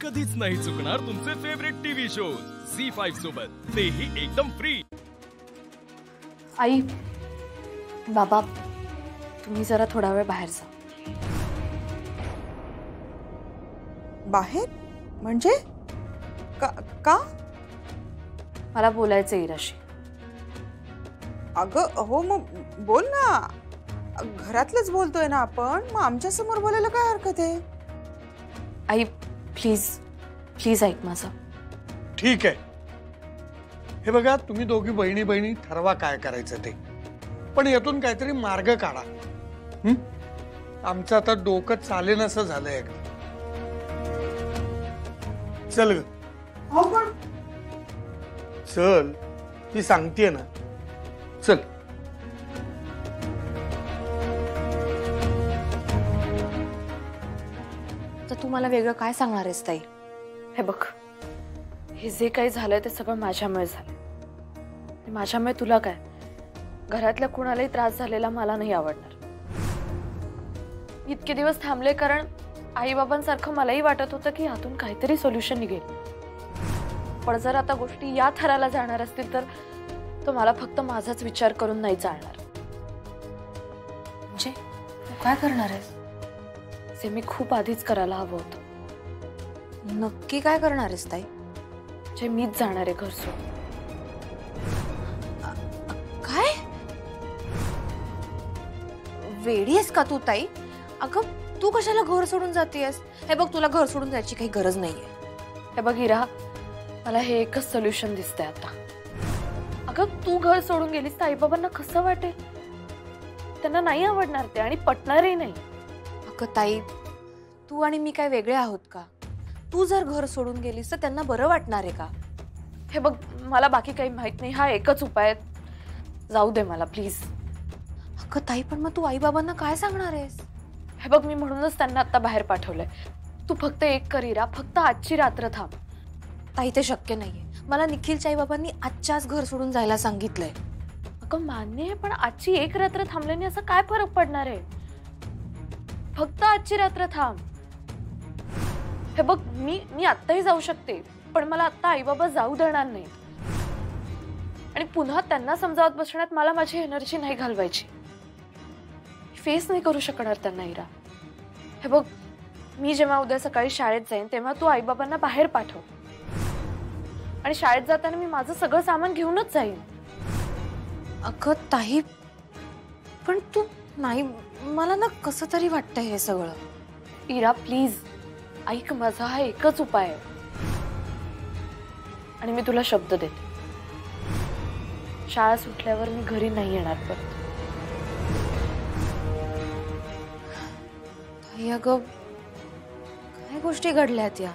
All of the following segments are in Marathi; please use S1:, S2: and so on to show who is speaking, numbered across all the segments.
S1: कधीच नाही चुकणार तुमचे फेवरेट टीव्ही शोज झी5 सोबत, तेही एकदम फ्री।
S2: आई, बाबा, तुम्ही जरा थोडा वेळ बाहेर जा।
S3: बाहेर म्हणजे का?
S2: मला बोलायचं इराशी।
S3: अगं हो मग बोल ना, घरातलंच बोलतोय ना आपण, मग आमच्या समोर बोलायला काय हरकत आहे?
S2: आई प्लीज प्लीज ऐक माझं।
S4: ठीक आहे, हे बघा तुम्ही दोघी बहिणी बहिणी ठरवा काय करायचं ते, पण यातून काहीतरी मार्ग काढा। आमचं आता डोकं चालेनसं झालंय। चल ग, हो पण चल, ती सांगतेय ना, चल।
S2: तर तू मला वेगळं काय सांगणार आहेस ताई? हे बघ, हे जे काही झालंय ते सगळं माझ्यामुळे झालंय। माझ्यामुळे तुला काय, घरातल्या कुणालाही त्रास झालेला मला नाही आवडणार। इतके दिवस थांबले कारण आई बाबांसारखं मलाही वाटत होतं की यातून काहीतरी सोल्युशन निघेल, पण जर आता गोष्टी या थराला जाणार असतील तर तो मला फक्त माझाच विचार करून नाही चालणार। म्हणजे तू काय करणार आहेस? जे मी खूप आधीच करायला हवं होतं। नक्की काय करणार आहेस ताई? जे मीच जाणार आहे घर सोडून। काय वेडी आहेस का तू ताई? अगं तू कशाला घर सोडून जातेस? हे बघ, तुला घर सोडून जायची काही गरज नाहीये। हे बघ इरा, मला हे एकच सोल्युशन दिसतंय आता। अगं तू घर सोडून गेलीस तर आई बाबांना कसं वाटेल? त्यांना नाही आवडणार ते आणि पटणारही नाही। अगं ताई, तू आणि मी काय वेगळे आहोत का? तू जर घर सोडून गेलीस तर त्यांना बरं वाटणार आहे का? हे बघ, मला बाकी काही माहित नाही, हा एकच उपाय आहे। जाऊ दे मला प्लीज। अगं ताई, पण मग तू आई बाबांना काय सांगणार आहेस? हे बघ, मी म्हणूनच त्यांना आता बाहेर पाठवलंय। तू फक्त एक कर इरा, फक्त आजची रात्र थांब। ताई ते शक्य नाहीये, मला निखिलच्या आई बाबांनी आजच्याच घर सोडून जायला सांगितलंय। अगं मान्य आहे, पण आजची एक रात्र थांबल्याने असं काय फरक पडणार आहे? फक्त आजची रात्र थांब। हे बघ, मी आत्ताही जाऊ शकते, पण मला आत्ता आई बाबा जाऊ देणार नाही आणि पुन्हा त्यांना समजावत बसण्यात मला माझी एनर्जी नाही घालवायची। फेस नाही करू शकणार त्यांना इरा। हे बघ, मी जेव्हा उद्या सकाळी शाळेत जाईन तेव्हा तू आई बाबांना बाहेर पाठव आणि शाळेत जाताना मी माझं सगळं सामान घेऊनच जाईन। अगं ताई, पण तू नाही, मला ना कसं तरी वाटतंय हे सगळं। इरा प्लीज ऐक, माझा हा एकच उपाय आहे आणि मी तुला शब्द देते, शाळा सुटल्यावर मी घरी नाही येणार परत। ताई अगं, काय गोष्टी घडल्यात या,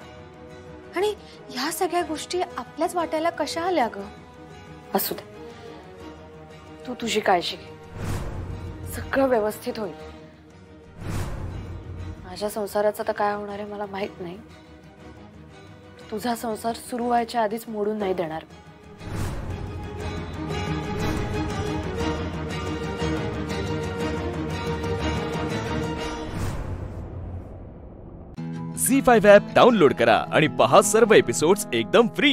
S2: आणि ह्या सगळ्या गोष्टी आपल्याच वाटायला कशा आल्या ग? असू दे, तू तुझी काळजी घे, सगळं व्यवस्थित होईल। माझ्या संसाराचं तर काय होणार आहे मला माहित नाही, तुझा संसार सुरू व्हायच्या आधीच मोडून नाही देणार।
S1: झी5 ॲप डाउनलोड करा आणि पहा सर्व एपिसोड्स एकदम फ्री।